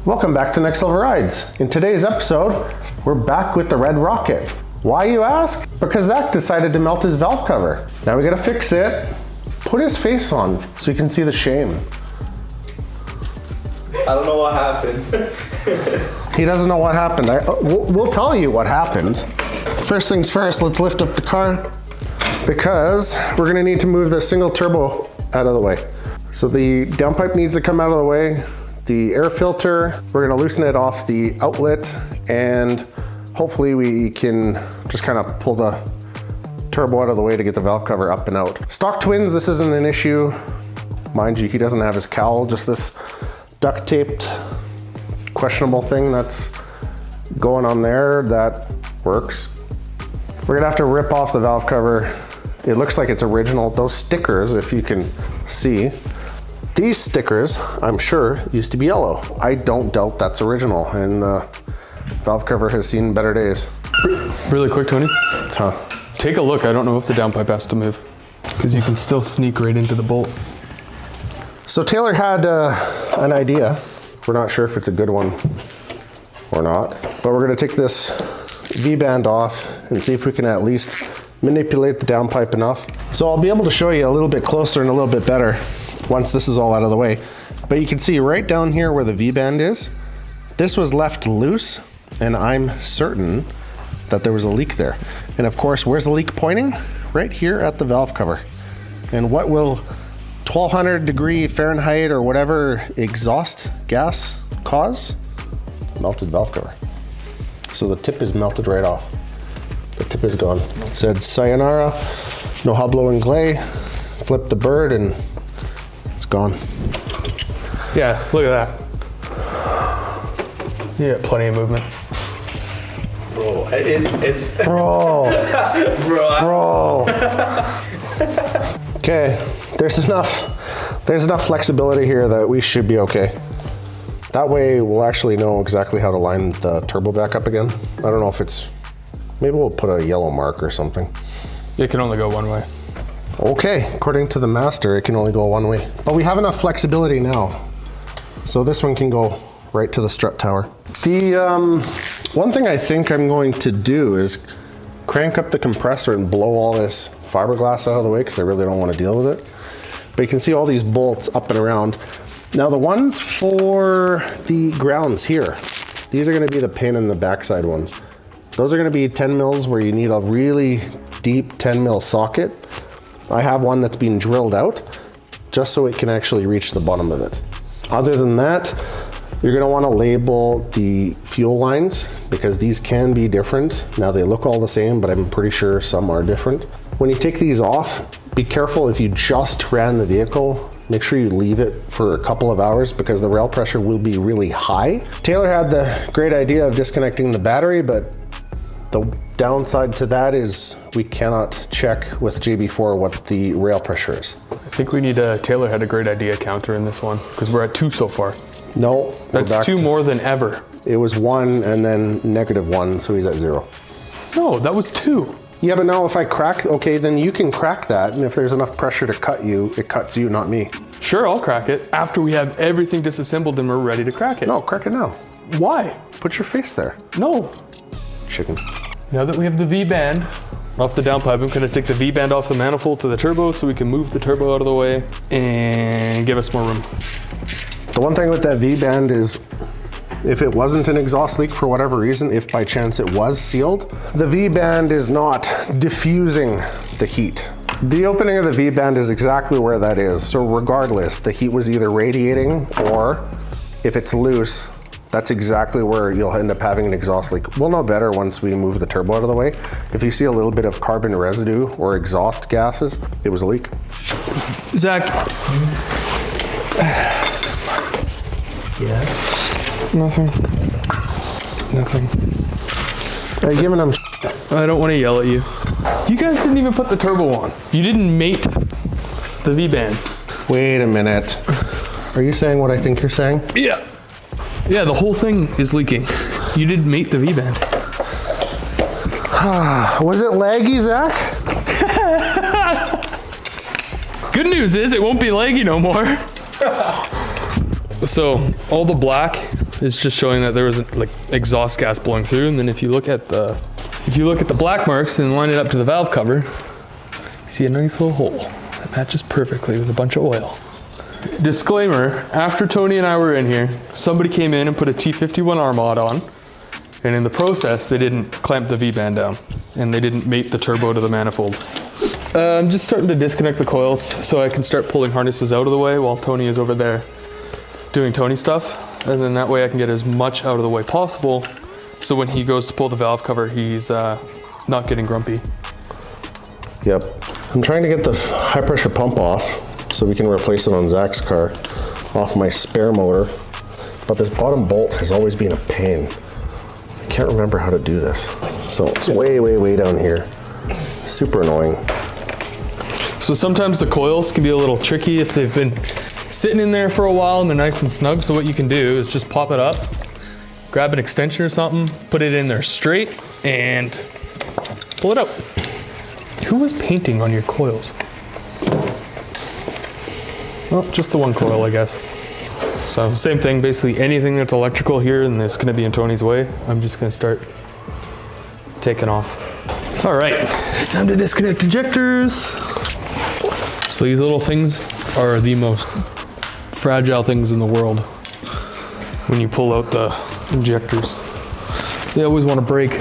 Welcome back to Next Level Rides. In today's episode, we're back with the red rocket. Why, you ask? Because Zach decided to melt his valve cover. Now we gotta fix it, put his face on so you can see the shame. I don't know what happened. He doesn't know what happened. We'll tell you what happened. First things first, let's lift up the car because we're gonna need to move the single turbo out of the way. So the downpipe needs to come out of the way. The air filter, we're gonna loosen it off the outlet, and hopefully we can just kind of pull the turbo out of the way to get the valve cover up and out. Stock twins, this isn't an issue. Mind you, he doesn't have his cowl, just this duct taped questionable thing that's going on there that works. We're gonna have to rip off the valve cover. It looks like it's original. Those stickers, if you can see, these stickers, I'm sure, used to be yellow. I don't doubt that's original, and the valve cover has seen better days. Really quick, Tony. Take a look. I don't know if the downpipe has to move, because you can still sneak right into the bolt. So Taylor had an idea. We're not sure if it's a good one or not, but we're gonna take this V-band off and see if we can at least manipulate the downpipe enough. So I'll be able to show you a little bit closer and a little bit better once this is all out of the way. But you can see right down here where the V-band is, this was left loose, and I'm certain that there was a leak there. And of course, where's the leak pointing? Right here at the valve cover. And what will 1200 degree Fahrenheit or whatever exhaust gas cause? Melted valve cover. So the tip is melted right off. The tip is gone. It said sayonara, no hablo inglés, flip the bird, and it's gone. Yeah, look at that. You got plenty of movement. Bro, it's Bro. Bro. Okay, there's enough flexibility here that we should be okay. That way we'll actually know exactly how to line the turbo back up again. I don't know if it's, maybe we'll put a yellow mark or something. It can only go one way. Okay, according to the master, it can only go one way. But we have enough flexibility now. So this one can go right to the strut tower. The one thing I think I'm going to do is crank up the compressor and blow all this fiberglass out of the way because I really don't want to deal with it. But you can see all these bolts up and around. Now the ones for the grounds here, these are going to be the pain in the backside ones. Those are going to be 10 mils where you need a really deep 10 mil socket. I have one that's been drilled out just so it can actually reach the bottom of it. Other than that, you're going to want to label the fuel lines because these can be different. Now they look all the same, but I'm pretty sure some are different. When you take these off, be careful if you just ran the vehicle. Make sure you leave it for a couple of hours because the rail pressure will be really high. Taylor had the great idea of disconnecting the battery, but the downside to that is we cannot check with JB4 what the rail pressure is. I think we need a, Taylor had a great idea counter in this one because we're at 2 so far. No. That's 2 more than ever. It was 1 and then -1, so he's at 0. No, that was 2. Yeah, but now if I crack, okay, then you can crack that, and if there's enough pressure to cut you, it cuts you, not me. Sure, I'll crack it after we have everything disassembled and we're ready to crack it. No, crack it now. Why? Put your face there. No. Chicken. Now that we have the V-band off the downpipe, I'm gonna take the V-band off the manifold to the turbo so we can move the turbo out of the way and give us more room. The one thing with that V-band is if it wasn't an exhaust leak for whatever reason, if by chance it was sealed, the V-band is not diffusing the heat. The opening of the V-band is exactly where that is. So regardless, the heat was either radiating or if it's loose, that's exactly where you'll end up having an exhaust leak. We'll know better once we move the turbo out of the way. If you see a little bit of carbon residue or exhaust gases, it was a leak. Zach. Yes. Nothing. Are you giving them I don't want to yell at you. You guys didn't even put the turbo on. You didn't mate the V-bands. Wait a minute. Are you saying what I think you're saying? Yeah. Yeah, the whole thing is leaking. You didn't mate the V-band. Was it laggy, Zach? Good news is it won't be laggy no more. So all the black It's just showing that there was like exhaust gas blowing through. And then if you look at the black marks and line it up to the valve cover, you see a nice little hole that matches perfectly with a bunch of oil. Disclaimer, after Tony and I were in here, somebody came in and put a T51 R mod on. And in the process, they didn't clamp the V-band down and they didn't mate the turbo to the manifold. I'm just starting to disconnect the coils so I can start pulling harnesses out of the way while Tony is over there doing Tony stuff. And then that way I can get as much out of the way possible. So when he goes to pull the valve cover, he's not getting grumpy. Yep. I'm trying to get the high pressure pump off so we can replace it on Zach's car off my spare motor. But this bottom bolt has always been a pain. I can't remember how to do this. So it's way, way, way down here. Super annoying. So sometimes the coils can be a little tricky if they've been sitting in there for a while and they're nice and snug. So what you can do is just pop it up, grab an extension or something, put it in there straight and pull it out. Who was painting on your coils? Well, just the one coil, I guess. So same thing, basically anything that's electrical here and is gonna be in Tony's way, I'm just gonna start taking off. All right, time to disconnect injectors. So these little things are the most fragile things in the world when you pull out the injectors. They always want to break.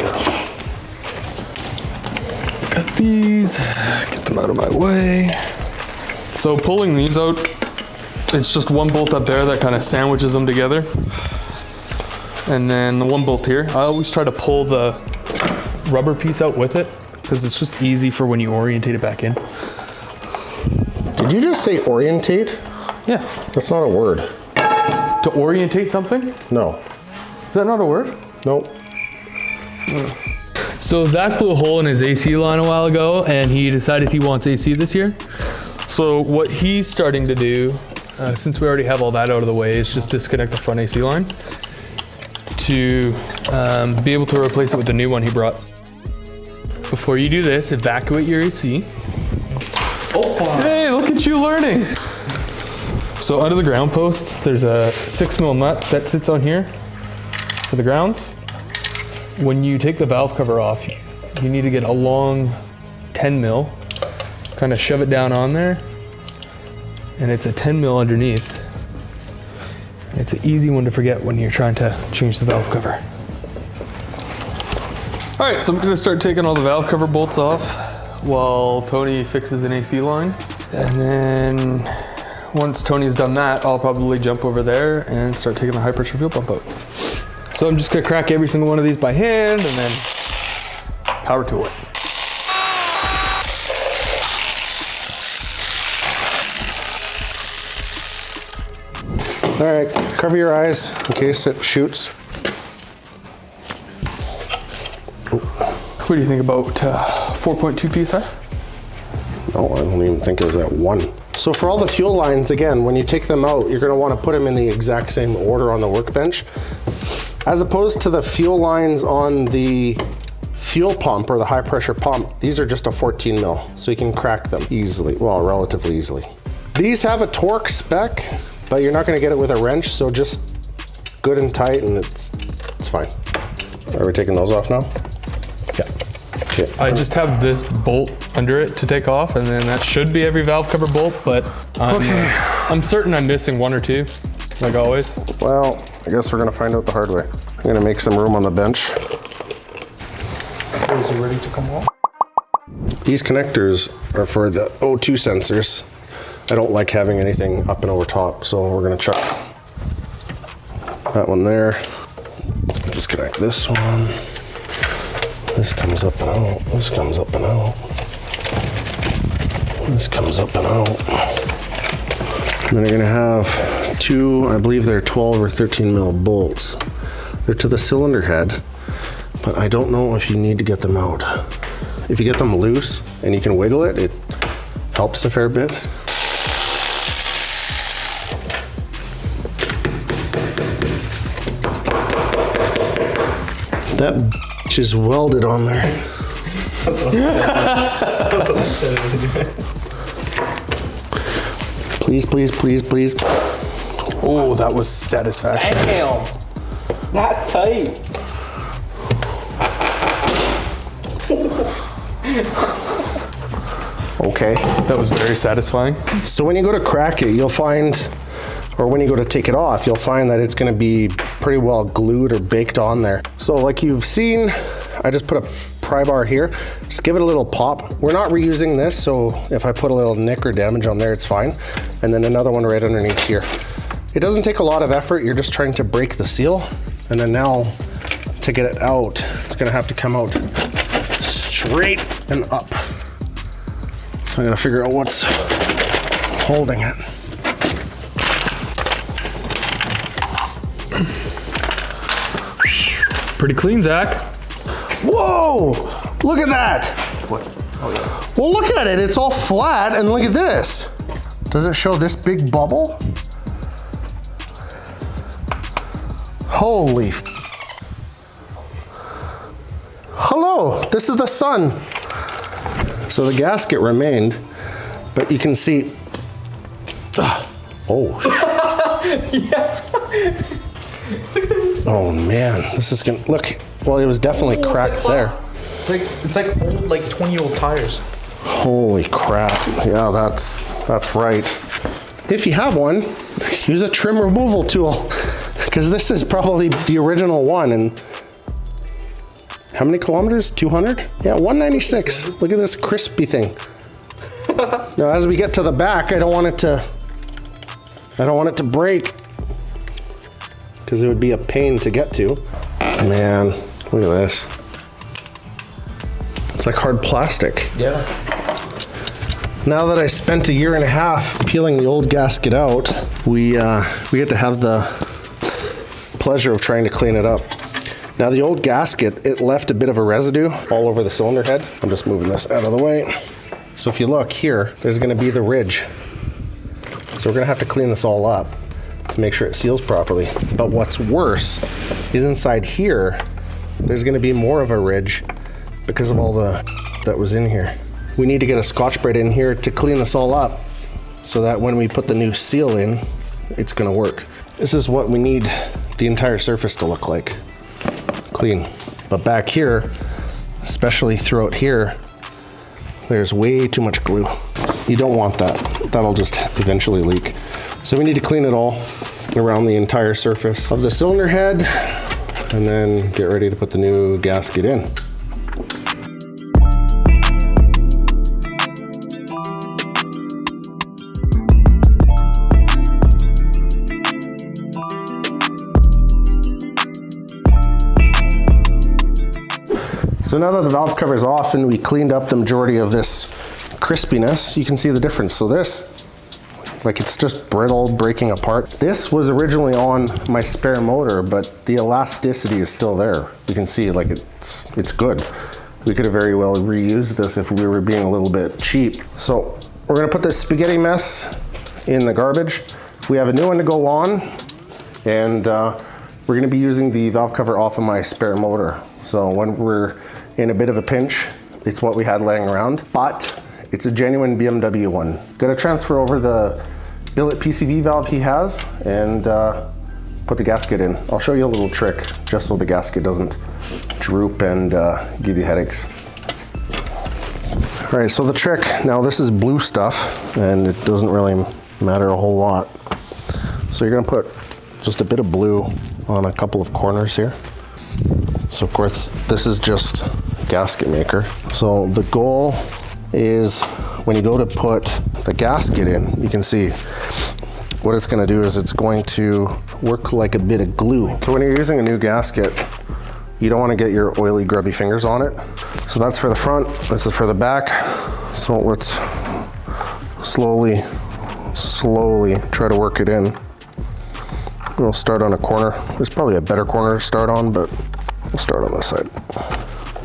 Got these, get them out of my way. So pulling these out, it's just one bolt up there that kind of sandwiches them together. And then the one bolt here, I always try to pull the rubber piece out with it because it's just easy for when you orientate it back in. Did you just say orientate? Yeah. That's not a word. To orientate something? No. Is that not a word? Nope. So Zach blew a hole in his AC line a while ago and he decided he wants AC this year. So what he's starting to do, since we already have all that out of the way, is just disconnect the front AC line to be able to replace it with the new one he brought. Before you do this, evacuate your AC. Oh, hey, look at you learning. So under the ground posts, there's a 6mm nut that sits on here for the grounds. When you take the valve cover off, you need to get a long 10mm, kind of shove it down on there, and it's a 10mm underneath. It's an easy one to forget when you're trying to change the valve cover. All right, so I'm gonna start taking all the valve cover bolts off while Tony fixes an AC line. And then once Tony's done that, I'll probably jump over there and start taking the high pressure fuel pump out. So I'm just gonna crack every single one of these by hand and then power tool it. All right, cover your eyes in case it shoots. What do you think about 4.2 PSI? Oh, I don't even think it was at 1. So for all the fuel lines, again, when you take them out, you're gonna wanna put them in the exact same order on the workbench. As opposed to the fuel lines on the fuel pump or the high pressure pump, these are just a 14mm, so you can crack them easily, well, relatively easily. These have a torque spec, but you're not gonna get it with a wrench, so just good and tight and it's fine. Are we taking those off now? Yeah. Okay. I just have this bolt under it to take off, and then that should be every valve cover bolt, but I'm certain I'm missing one or two, like always. Well, I guess we're gonna find out the hard way. I'm gonna make some room on the bench. Those are ready to come off. These connectors are for the O2 sensors. I don't like having anything up and over top, so we're gonna chuck that one there. Disconnect this one. This comes up and out. This comes up and out. This comes up and out. And then you're gonna have two, I believe they're 12 or 13mm bolts. They're to the cylinder head, but I don't know if you need to get them out. If you get them loose and you can wiggle it, it helps a fair bit. That bitch is welded on there. Please, please, please, please. Oh, that was satisfactory. Damn. that tight. Okay. That was very satisfying. So when you go to crack it, you'll find, or when you go to take it off, you'll find that it's gonna be pretty well glued or baked on there. So like you've seen, I just put a pry bar here. Just give it a little pop. We're not reusing this, so if I put a little nick or damage on there, it's fine. And then another one right underneath here. It doesn't take a lot of effort. You're just trying to break the seal. And then now to get it out, it's gonna have to come out straight and up. So I'm gonna figure out what's holding it. Pretty clean, Zach. Whoa! Look at that! What? Oh yeah. Well, look at it. It's all flat, and look at this. Does it show this big bubble? Holy f. Hello, this is the sun. So the gasket remained, but you can see. Oh. Yeah. Oh man, this is gonna look. Well, it was definitely cracked there. It's like old, like 20-year-old tires. Holy crap! Yeah, that's right. If you have one, use a trim removal tool, because this is probably the original one. And how many kilometers? 200? Yeah, 196. Look at this crispy thing. Now, as we get to the back, I don't want it to break, because it would be a pain to get to. Man, look at this. It's like hard plastic. Yeah. Now that I spent 1.5 years peeling the old gasket out, we get to have the pleasure of trying to clean it up. Now the old gasket, it left a bit of a residue all over the cylinder head. I'm just moving this out of the way. So if you look here, there's gonna be the ridge. So we're gonna have to clean this all up to make sure it seals properly. But what's worse is inside here, there's gonna be more of a ridge because of all that was in here. We need to get a Scotch-Brite in here to clean this all up so that when we put the new seal in, it's gonna work. This is what we need the entire surface to look like. Clean. But back here, especially throughout here, there's way too much glue. You don't want that. That'll just eventually leak. So we need to clean it all around the entire surface of the cylinder head and then get ready to put the new gasket in. So now that the valve cover is off and we cleaned up the majority of this crispiness, you can see the difference. So this, like, it's just brittle, breaking apart. This was originally on my spare motor, but the elasticity is still there. You can see, like, it's good. We could have very well reused this if we were being a little bit cheap. So we're gonna put this spaghetti mess in the garbage. We have a new one to go on, and we're gonna be using the valve cover off of my spare motor. So when we're in a bit of a pinch, it's what we had laying around, but it's a genuine BMW one. Gotta transfer over the billet PCV valve he has and put the gasket in. I'll show you a little trick just so the gasket doesn't droop and give you headaches. All right, so the trick, now this is blue stuff and it doesn't really matter a whole lot. So you're gonna put just a bit of blue on a couple of corners here. So of course, this is just gasket maker. So the goal is when you go to put the gasket in, you can see what it's gonna do is it's going to work like a bit of glue. So when you're using a new gasket, you don't wanna get your oily, grubby fingers on it. So that's for the front, this is for the back. So let's slowly try to work it in. We'll start on a corner. There's probably a better corner to start on, but we'll start on this side.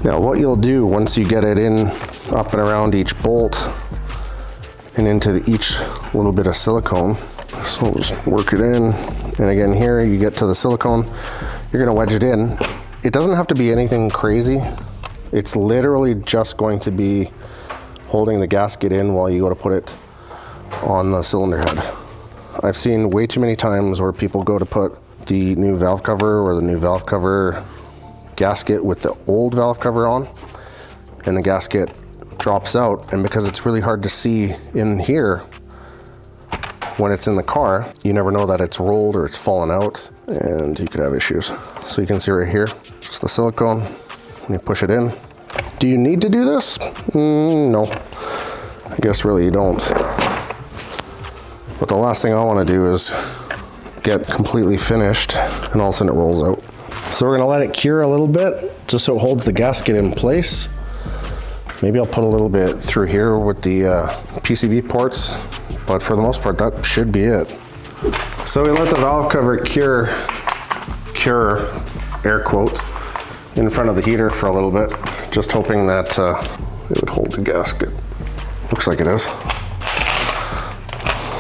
Now what you'll do once you get it in, up and around each bolt and into each little bit of silicone, so we'll just work it in. And again, here you get to the silicone, you're gonna wedge it in. It doesn't have to be anything crazy. It's literally just going to be holding the gasket in while you go to put it on the cylinder head. I've seen way too many times where people go to put the new valve cover or the new valve cover gasket with the old valve cover on, and the gasket drops out, and because it's really hard to see in here when it's in the car, you never know that it's rolled or it's fallen out, and you could have issues. So you can see right here, just the silicone, and you push it in. Do you need to do this? No, I guess really you don't. But the last thing I want to do is get completely finished and all of a sudden it rolls out. So we're gonna let it cure a little bit just so it holds the gasket in place. Maybe I'll put a little bit through here with the PCV ports, but for the most part, that should be it. So we let the valve cover cure, air quotes, in front of the heater for a little bit, just hoping that it would hold the gasket. Looks like it is.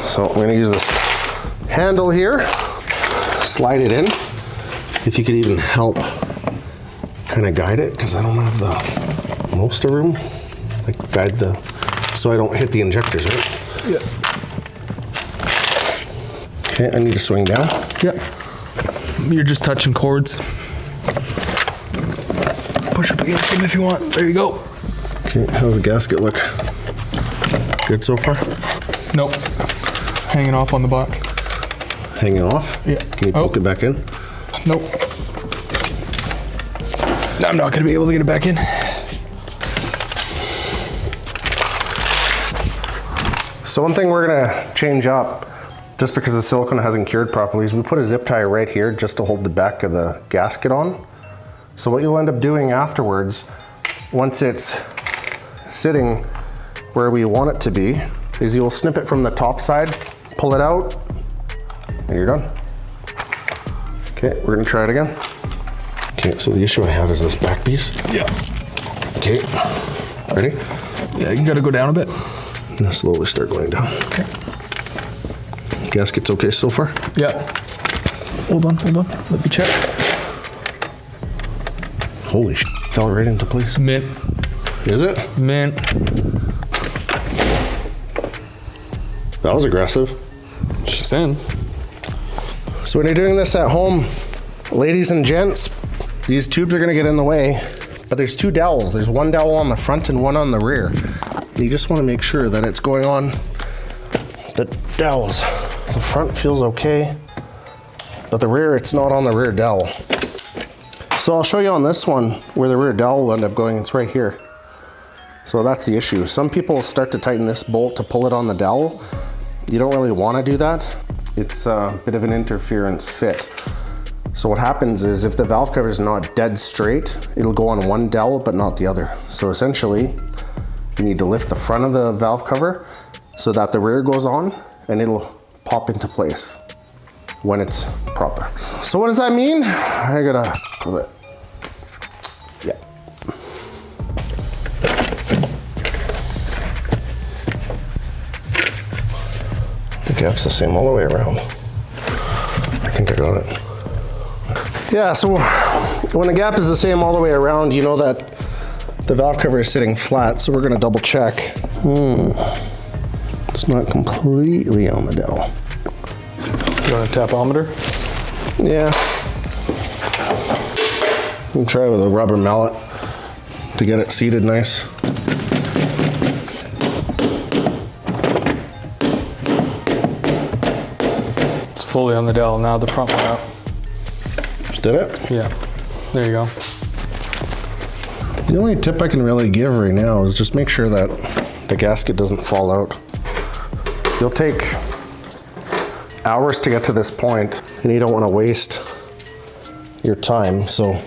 So I'm gonna use this handle here, slide it in. If you could even help kind of guide it, because I don't have the most of room, like guide the, so I don't hit the injectors, right? Yeah. Okay, I need to swing down. Yeah. You're just touching cords. Push up against them if you want. There you go. Okay, how's the gasket look? Good so far? Nope. Hanging off on the back. Hanging off? Yeah. Can you poke it back in? Nope. I'm not gonna be able to get it back in. So one thing we're gonna change up, just because the silicone hasn't cured properly, is we put a zip tie right here just to hold the back of the gasket on. So what you'll end up doing afterwards, once it's sitting where we want it to be, is you'll snip it from the top side, pull it out, and you're done. Okay, we're gonna try it again. Okay, so the issue I have is this back piece. Yeah. Okay, ready? Yeah, you gotta go down a bit. And slowly start going down. Okay. Gasket's okay so far? Yeah. Hold on. Let me check. Holy shit, fell right into place. Mint. Is it? Mint. That was aggressive. She's in. So when you're doing this at home, ladies and gents, these tubes are gonna get in the way, but there's two dowels. There's one dowel on the front and one on the rear. You just wanna make sure that it's going on the dowels. The front feels okay, but the rear, it's not on the rear dowel. So I'll show you on this one where the rear dowel will end up going. It's right here. So that's the issue. Some people start to tighten this bolt to pull it on the dowel. You don't really wanna do that. It's a bit of an interference fit. So what happens is if the valve cover is not dead straight, it'll go on one dowel but not the other. So essentially, you need to lift the front of the valve cover so that the rear goes on and it'll pop into place when it's proper. So what does that mean? I gotta with it. Yeah. The gap's the same all the way around. I think I got it. Yeah, so when the gap is the same all the way around, you know that the valve cover is sitting flat, so we're gonna double check. It's not completely on the dowel. You want a tapometer? Yeah. You can try with a rubber mallet to get it seated nice. It's fully on the dowel now, the front one out. Did it? Yeah, there you go. The only tip I can really give right now is just make sure that the gasket doesn't fall out. You'll take hours to get to this point and you don't want to waste your time, so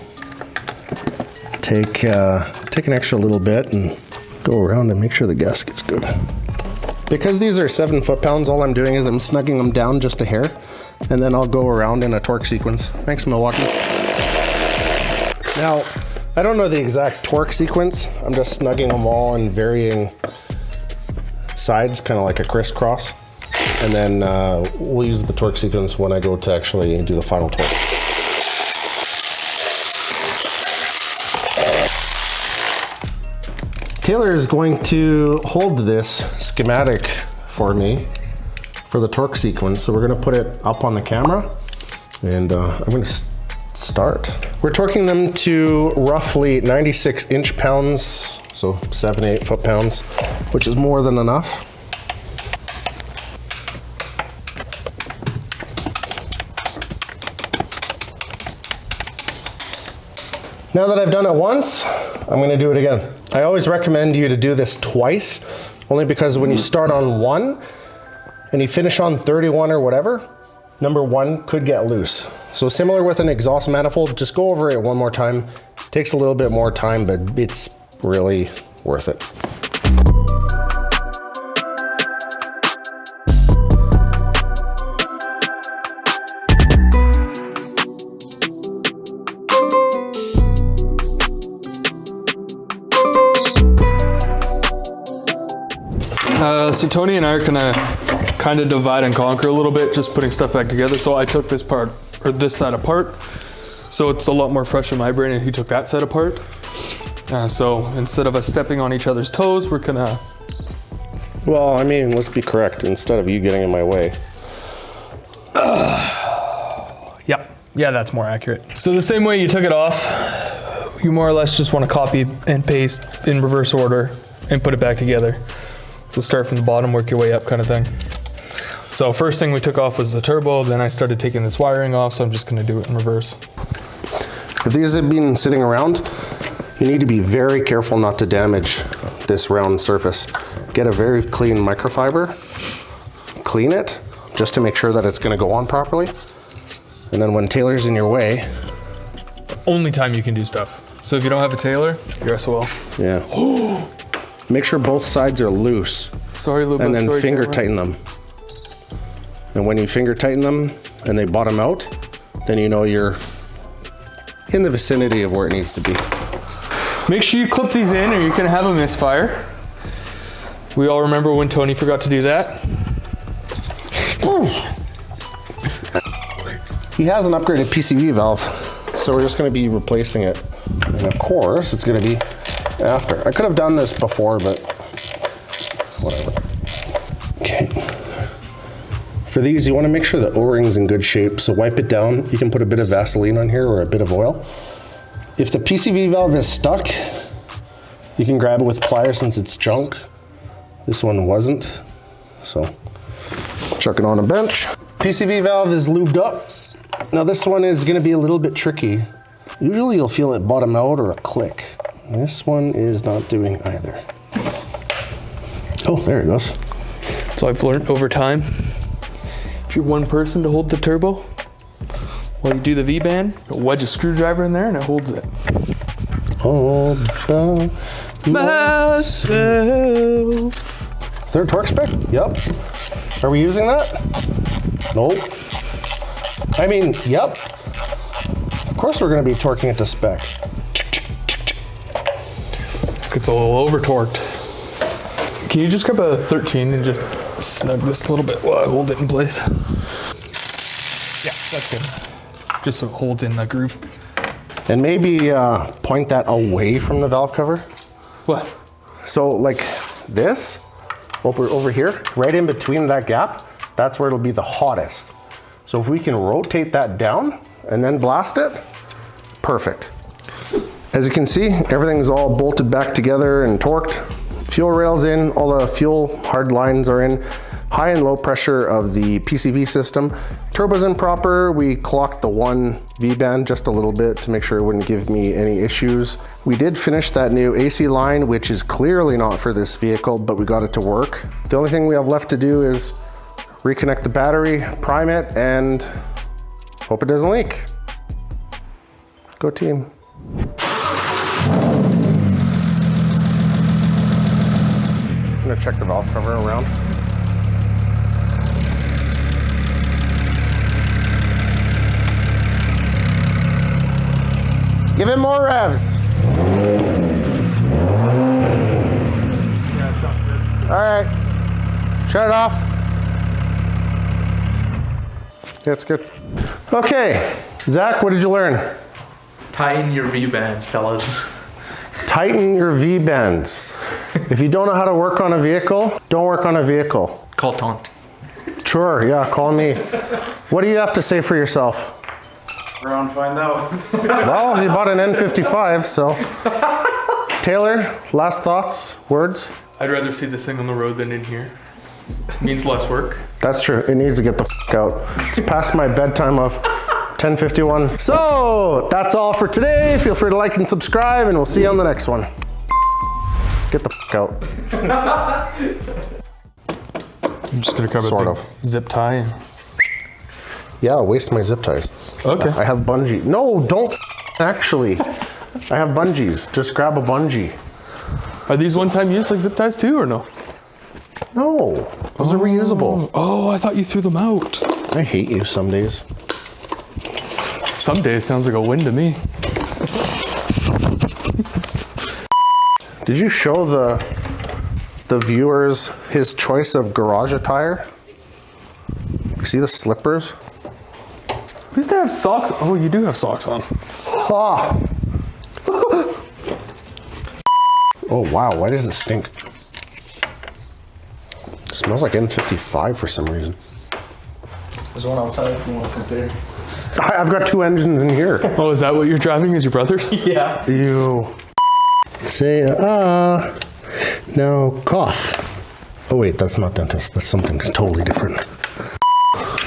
take an extra little bit and go around and make sure the gasket's good. Because these are 7 foot-pounds, all I'm doing is I'm snugging them down just a hair, and then I'll go around in a torque sequence. Thanks, Milwaukee. Now, I don't know the exact torque sequence. I'm just snugging them all in varying sides, kind of like a crisscross. And then we'll use the torque sequence when I go to actually do the final torque. Taylor is going to hold this schematic for me for the torque sequence. So we're gonna put it up on the camera And I'm gonna start. We're torquing them to roughly 96 inch-pounds, so 7 to 8 foot-pounds, which is more than enough. Now that I've done it once, I'm gonna do it again. I always recommend you to do this twice, only because when you start on one and you finish on 31 or whatever, number one could get loose. So similar with an exhaust manifold, just go over it one more time. Takes a little bit more time, but it's really worth it. So Tony and I are gonna kind of divide and conquer a little bit, just putting stuff back together. So I took this part, or this side apart, so it's a lot more fresh in my brain, and he took that side apart. So instead of us stepping on each other's toes, we're gonna... Well, I mean, let's be correct, instead of you getting in my way. Yeah, that's more accurate. So the same way you took it off, you more or less just want to copy and paste in reverse order and put it back together. So start from the bottom, work your way up kind of thing. So first thing we took off was the turbo, then I started taking this wiring off, so I'm just gonna do it in reverse. If these have been sitting around, you need to be very careful not to damage this round surface. Get a very clean microfiber, clean it, just to make sure that it's gonna go on properly. And then when Taylor's in your way... Only time you can do stuff. So if you don't have a Taylor, you're SOL. Yeah. Make sure both sides are loose. Sorry, Lou. And then sorry, finger Taylor. tighten them. And when you finger tighten them and they bottom out, then you know you're in the vicinity of where it needs to be. Make sure you clip these in or you can have a misfire. We all remember when Tony forgot to do that. He has an upgraded PCV valve, so we're just gonna be replacing it. And of course, it's gonna be after. I could have done this before, but whatever. Okay. For these, you wanna make sure the O-ring's in good shape, so wipe it down. You can put a bit of Vaseline on here or a bit of oil. If the PCV valve is stuck, you can grab it with pliers since it's junk. This one wasn't, so chuck it on a bench. PCV valve is lubed up. Now this one is gonna be a little bit tricky. Usually you'll feel it bottom out or a click. This one is not doing either. Oh, there it goes. So I've learned over time, if you're one person to hold the turbo, while you do the V-band, you'll wedge a screwdriver in there and it holds it. All by Myself. Is there a torque spec? Yep. Are we using that? Nope. I mean, yep. Of course we're gonna be torquing it to spec. It's a little over torqued. Can you just grab a 13 and just snug this a little bit while I hold it in place? Yeah, that's good. Just so it holds in the groove. And maybe point that away from the valve cover. What? So like this, over here, right in between that gap, that's where it'll be the hottest. So if we can rotate that down and then blast it, perfect. As you can see, everything's all bolted back together and torqued. Fuel rails in, all the fuel hard lines are in. High and low pressure of the PCV system. Turbo's in proper. We clocked the one V-band just a little bit to make sure it wouldn't give me any issues. We did finish that new AC line, which is clearly not for this vehicle, but we got it to work. The only thing we have left to do is reconnect the battery, prime it, and hope it doesn't leak. Go team. I'm gonna check the valve cover around. Give it more revs. All right, shut it off. Yeah, it's good. Okay, Zach, what did you learn? Tighten your V-bands, fellas. Tighten your V-bands. If you don't know how to work on a vehicle, don't work on a vehicle. Call Taunt. Sure, yeah, call me. What do you have to say for yourself? We're on to find out. Well, he bought an N55, so. Taylor, last thoughts, words? I'd rather see this thing on the road than in here. Means less work. That's true. It needs to get the out. It's past my bedtime of 10:51. So that's all for today. Feel free to like and subscribe, and we'll see you on the next one. Get the out. I'm just gonna cover Sort the of. zip tie. Yeah, waste my zip ties. Okay. I have bungee. No, don't actually. I have bungees. Just grab a bungee. Are these one-time use like zip ties too, or no? No, those are reusable. Oh, I thought you threw them out. I hate you some days. Some days sounds like a win to me. Did you show the viewers his choice of garage attire? You see the slippers? We used to have socks. Oh, you do have socks on. Ah. Oh wow, why does it stink? It smells like N55 for some reason. There's one outside if you want to compare. I've got two engines in here. Oh, is that what you're driving? Is your brother's? Yeah. Ew. Say now cough. Oh wait, that's not dentist. That's something totally different.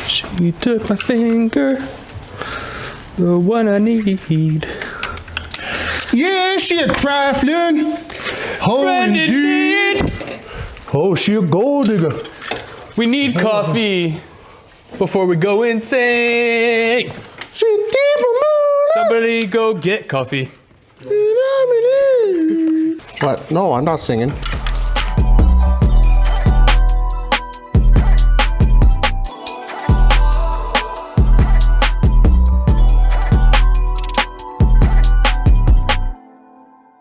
She took my finger, the one I need. Yeah, she a trifling. Oh Brandon indeed. Oh, she a gold digger. We need coffee before we go insane. She keep a moon. Somebody go get coffee. What? No, I'm not singing.